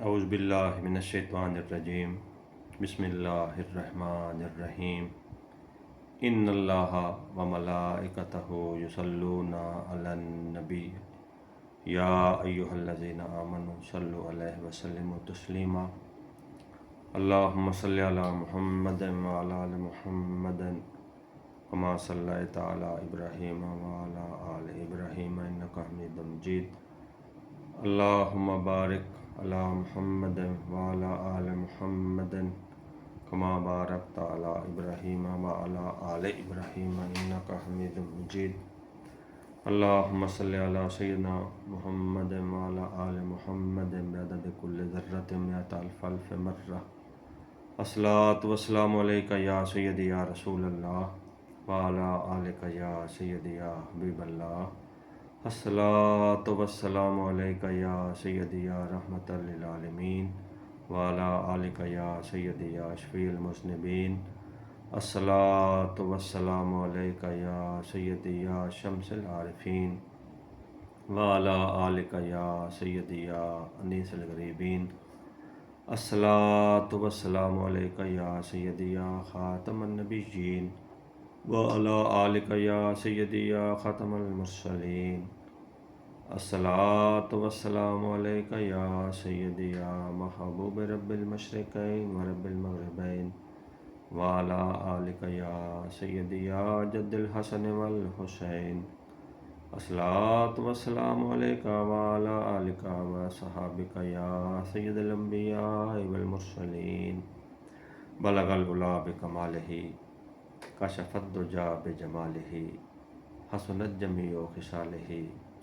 اعوذ باللہ من الشیطان الرجیم بسم اللہ الرحمن الرحیم ان اللہ و ملائکتہ یصلون علی النبی یا ایہا الذین آمنوا صلوا علیہ وسلموا تسلیما اللہم صلی علی محمد وعلی آل محمد کما صلیت علی ابراہیم وعلی آل ابراہیم انک حمید مجید اللہم بارک علی محمد وعلی آل محمد کما بارکت علی ابراہیم وعلی آل ابراہیم انک حمید مجید اللہم صلی علی سیدنا محمد وعلی آل محمد بعدد کل ذرۃ مئۃ الف الف مرہ الصلاۃ والسلام علیک یا سیدی یا رسول اللہ وعلی آلک یا سیدی یا حبیب اللہ الصلاۃ والسلام علیک یا سیدی یا رحمۃ للعالمین وعلی آلک یا سیدی یا شفیع المذنبین الصلاۃ والسلام علیک یا سیدی یا شمس العارفین وعلی آلک یا سیدی یا انیس الغریبین الصلاۃ والسلام علیک یا سیدی یا خاتم النبیین وعلی آلک یا سیدی یا ختم المرسلین الصلاۃ والسلام علیک یا سیدی یا محبوب رب المشرقین و رب المغربین وعلی آلک یا سیدی یا جد الحسن والحسین الصلاۃ والسلام علیک وعلی آلک و صحابک یا سید الانبیاء والمرسلین بلغ العلا بکمالہ کشف الدجی بجمالہ حسنت جمیع خصالہ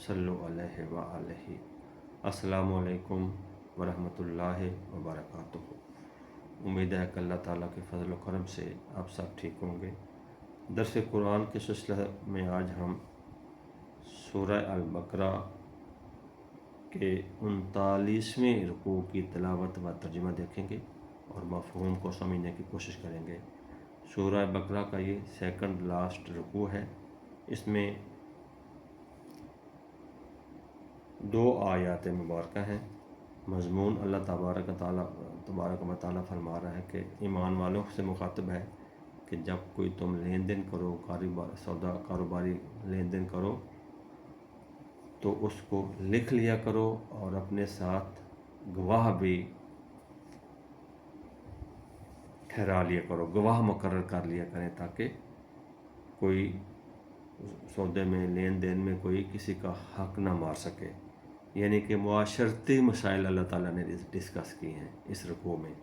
صلو علیہ وآلہ السلام علیکم ورحمۃ اللہ وبرکاتہ۔ امید ہے کہ اللہ تعالیٰ کے فضل و کرم سے آپ سب ٹھیک ہوں گے۔ درس قرآن کے سلسلہ میں آج ہم سورہ البقرہ کے 39ویں رکوع کی تلاوت و ترجمہ دیکھیں گے اور مفہوم کو سمجھنے کی کوشش کریں گے۔ سورہ بقرہ کا یہ سیکنڈ لاسٹ رکوع ہے۔ اس میں 2 آیات مبارکہ ہیں۔ مضمون اللہ تبارک و تعالیٰ فرما رہا ہے کہ ایمان والوں سے مخاطب ہے کہ جب کوئی تم لین دین کرو، کاروباری لین دین کرو تو اس کو لکھ لیا کرو اور اپنے ساتھ گواہ بھی ٹھہرا لیا کرو، گواہ مقرر کر لیا کریں تاکہ کوئی سودے میں لین دین میں کوئی کسی کا حق نہ مار سکے۔ یعنی کہ معاشرتی مسائل اللہ تعالیٰ نے ڈسکس کی ہیں اس رکوع میں۔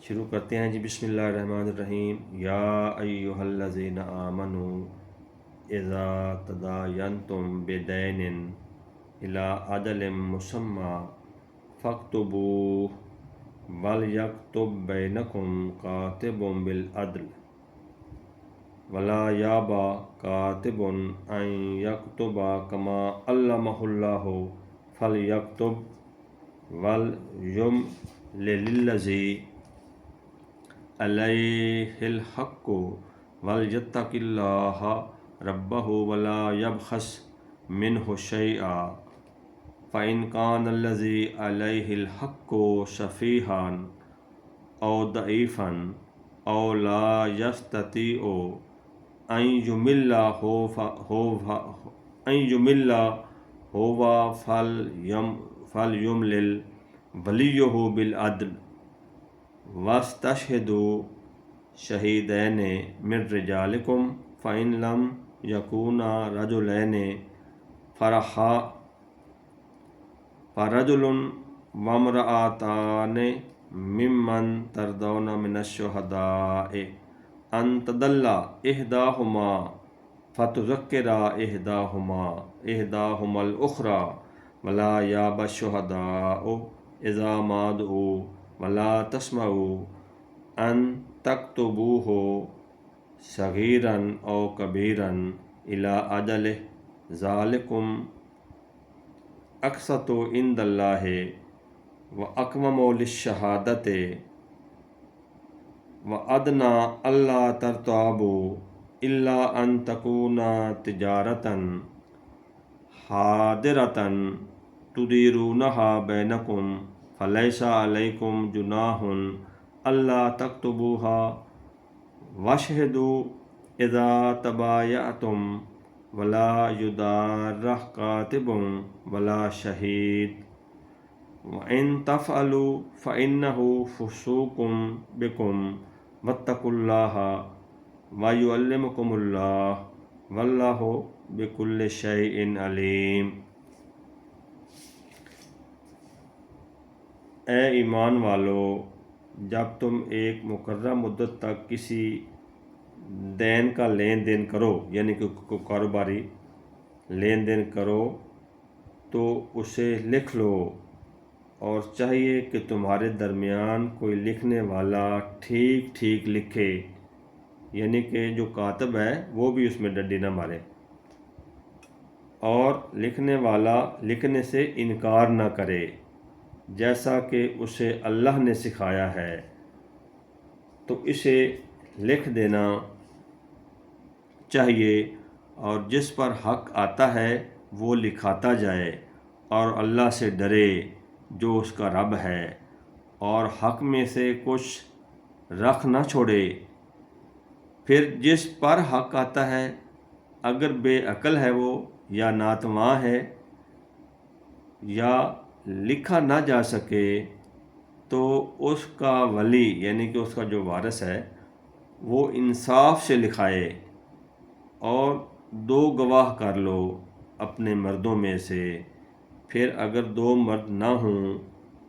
شروع کرتے ہیں جی۔ بسم اللہ الرحمن الرحیم۔ یا ایہا الذین آمنوا اذا تداینتم بدین الی اجل مسمی فاکتبوہ ولیکتب بینکم کاتب بالعدل ولا یابا کاتب ان یکتب کما علمہ اللہ فلیکتب ولیملل الذی علیہ الحق ولیتق اللہ ربہ ولا یبخس منہ شیئا فإن کان الذی علیہ الحق سفیہا او ضعیفا او لا یستطیع ان یمل ہوا فلیملل ولیہ بالعدل واستشہدوا شہیدین من رجالکم فإن لم یکونا رجلین فرجل وامرأتان ممن ترضون من الشہداء ان تضل احداہما فتذکر احداہما الاخری ولا یابا الشہداء اذا ما دعوا ولا تسمعوا ان تکتبوہ صغیرا او کبیرا الی اجلہ ذالکم اقسط عند اللہ واقوم للشہادۃ وادنی الا ترتابوا الا ان تکون تجارۃ حاضرۃ تدیرونها بینکم فلیس علیکم جناح اللہ تکتبوها واشہدوا اذا تبایعتم ولا یضارہ کاتب ولا شہید وَإِن تَفْعَلُوا فَإِنَّهُ فُسُوقٌ بِكُمْ وَاتَّقُوا اللَّهَ وَيُعَلِّمُكُمُ اللَّهُ وَاللَّهُ بِكُلِّ شَيْءٍ عَلِيمٌ۔ اے ایمان والو، جب تم ایک مقررہ مدت تک کسی دین کا لین دین کرو، یعنی کہ کاروباری لین دین کرو، تو اسے لکھ لو، اور چاہیے کہ تمہارے درمیان کوئی لکھنے والا ٹھیک ٹھیک لکھے، یعنی کہ جو کاتب ہے وہ بھی اس میں ڈنڈی نہ مارے، اور لکھنے والا لکھنے سے انکار نہ کرے جیسا کہ اسے اللہ نے سکھایا ہے، تو اسے لکھ دینا چاہیے، اور جس پر حق آتا ہے وہ لکھاتا جائے، اور اللہ سے ڈرے جو اس کا رب ہے، اور حق میں سے کچھ رکھ نہ چھوڑے۔ پھر جس پر حق آتا ہے، اگر بے عقل ہے وہ، یا ناتواں ہے، یا لکھا نہ جا سکے، تو اس کا ولی یعنی کہ اس کا جو وارث ہے وہ انصاف سے لکھائے، اور 2 گواہ کر لو اپنے مردوں میں سے۔ پھر اگر 2 مرد نہ ہوں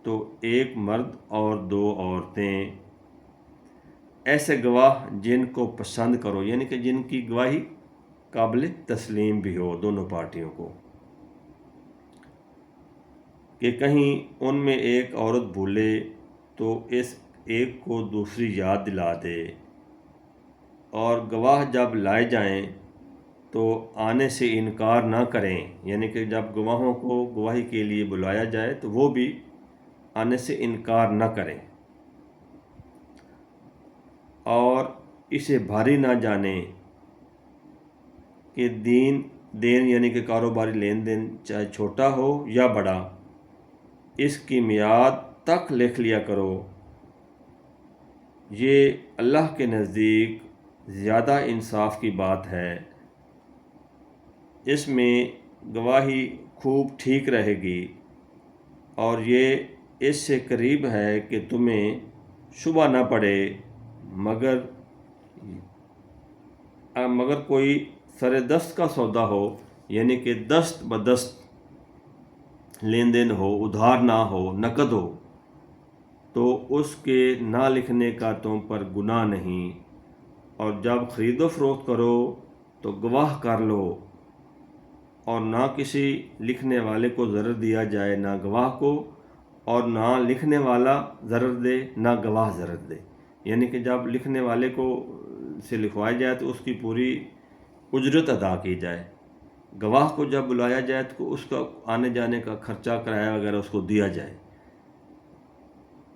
تو 1 مرد اور 2 عورتیں، ایسے گواہ جن کو پسند کرو، یعنی کہ جن کی گواہی قابل تسلیم بھی ہو دونوں پارٹیوں کو، کہ کہیں ان میں ایک عورت بھولے تو اس ایک کو دوسری یاد دلا دے۔ اور گواہ جب لائے جائیں تو آنے سے انکار نہ کریں، یعنی کہ جب گواہوں کو گواہی کے لیے بلایا جائے تو وہ بھی آنے سے انکار نہ کریں، اور اسے بھاری نہ جانیں کہ دین یعنی کہ کاروباری لین دین چاہے چھوٹا ہو یا بڑا، اس کی میعاد تک لکھ لیا کرو، یہ اللہ کے نزدیک زیادہ انصاف کی بات ہے۔ اس میں گواہی خوب ٹھیک رہے گی، اور یہ اس سے قریب ہے کہ تمہیں شبہ نہ پڑے، مگر کوئی سر دست کا سودا ہو، یعنی کہ دست بدست لین دین ہو، ادھار نہ ہو، نقد ہو، تو اس کے نہ لکھنے کا تم پر گناہ نہیں۔ اور جب خرید و فروخت کرو تو گواہ کر لو، اور نہ کسی لکھنے والے کو ضرر دیا جائے، نہ گواہ کو، اور نہ لکھنے والا ضرر دے نہ گواہ ضرر دے، یعنی کہ جب لکھنے والے کو سے لکھوایا جائے تو اس کی پوری اجرت ادا کی جائے، گواہ کو جب بلایا جائے تو اس کا آنے جانے کا خرچہ کرایہ وغیرہ اس کو دیا جائے۔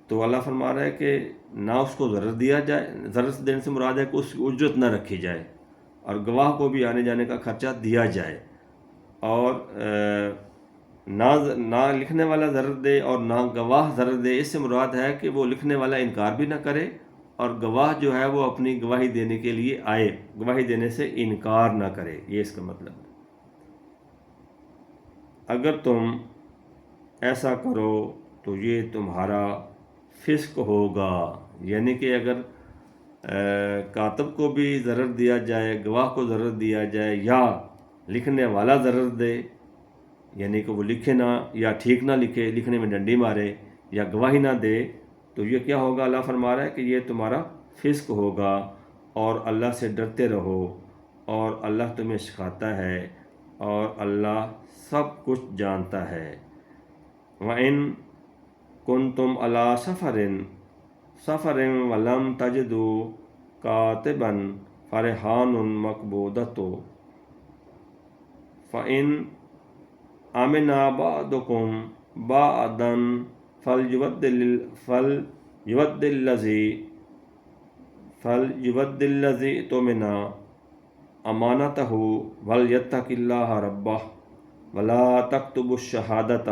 تو اللہ فرما رہا ہے کہ نہ اس کو ضرر دیا جائے، ضرر دینے سے مراد ہے کہ اس کی اجرت نہ رکھی جائے، اور گواہ کو بھی آنے جانے کا خرچہ دیا جائے، اور نہ لکھنے والا ضرر دے اور نہ گواہ ضرر دے۔ اس سے مراد ہے کہ وہ لکھنے والا انکار بھی نہ کرے، اور گواہ جو ہے وہ اپنی گواہی دینے کے لیے آئے، گواہی دینے سے انکار نہ کرے، یہ اس کا مطلب ہے۔ اگر تم ایسا کرو تو یہ تمہارا فسق ہوگا، یعنی کہ اگر کاتب کو بھی ضرر دیا جائے، گواہ کو ضرر دیا جائے، یا لکھنے والا ضرر دے، یعنی کہ وہ لکھے نہ، یا ٹھیک نہ لکھے، لکھنے میں ڈنڈی مارے، یا گواہی نہ دے، تو یہ کیا ہوگا؟ اللہ فرما رہا ہے کہ یہ تمہارا فسق ہوگا، اور اللہ سے ڈرتے رہو، اور اللہ تمہیں سکھاتا ہے، اور اللہ سب کچھ جانتا ہے۔ وَإِن كُنتُمْ عَلَىٰ سَفَرٍ وَلَمْ تَجِدُوا كَاتِبًا فَرِهَانٌ مَّقْبُوضَةٌ فَإِنْ آمَنَ بَعْضُكُمْ بَعْضًا فَلْيُؤَدِّ الَّذِي اؤْتُمِنَ أَمَانَتَهُ وَلْيَتَّقِ اللَّهَ رَبَّهُ ولا تکتبوا الشہادۃ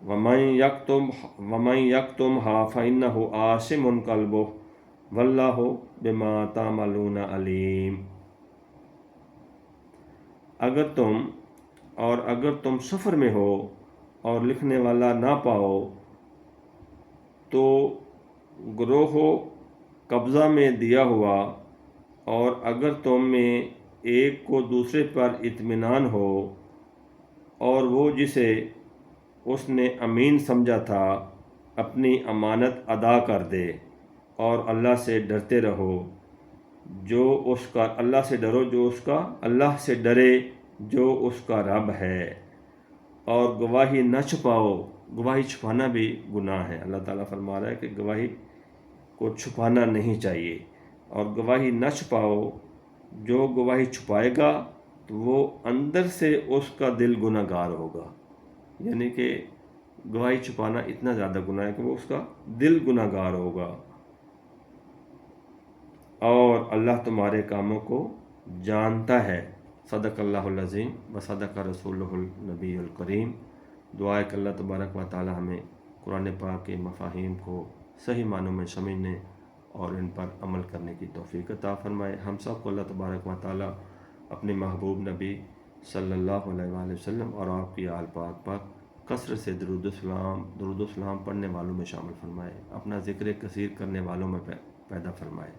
ومن یکتمھا فإنہ آثم قلبہ واللہ بما تعملون علیم۔ اگر تم سفر میں ہو اور لکھنے والا نہ پاؤ تو گروہ قبضہ میں دیا ہوا، اور اگر تم میں ایک کو دوسرے پر اطمینان ہو اور وہ جسے اس نے امین سمجھا تھا اپنی امانت ادا کر دے، اور اللہ سے ڈرتے رہو اللہ سے ڈرے جو اس کا رب ہے، اور گواہی نہ چھپاؤ۔ گواہی چھپانا بھی گناہ ہے۔ اللہ تعالیٰ فرما رہا ہے کہ گواہی کو چھپانا نہیں چاہیے، اور گواہی نہ چھپاؤ۔ جو گواہی چھپائے گا تو وہ اندر سے اس کا دل گناہ گار ہوگا، یعنی کہ گواہی چھپانا اتنا زیادہ گناہ ہے کہ وہ اس کا دل گناہ گار ہوگا، اور اللہ تمہارے کاموں کو جانتا ہے۔ صدق اللہ العظیم و صدق رسولہ النبی الکریم۔ دعا ہے کہ اللہ تبارک و تعالی ہمیں قرآن پاک کے مفاہیم کو صحیح معنوں میں سمجھنے اور ان پر عمل کرنے کی توفیق عطا فرمائے۔ ہم سب کو اللہ تبارک و تعالی اپنے محبوب نبی صلی اللہ علیہ وآلہ وسلم اور آپ کی آل پاک پر کثرت سے درود و سلام پڑھنے والوں میں شامل فرمائے، اپنا ذکر کثیر کرنے والوں میں پیدا فرمائے۔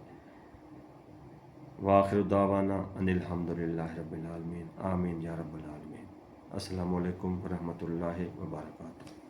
وآخر دعوانا ان الحمدللہ رب العالمین، آمین یا رب العالمین۔ السلام علیکم ورحمۃ اللہ وبرکاتہ۔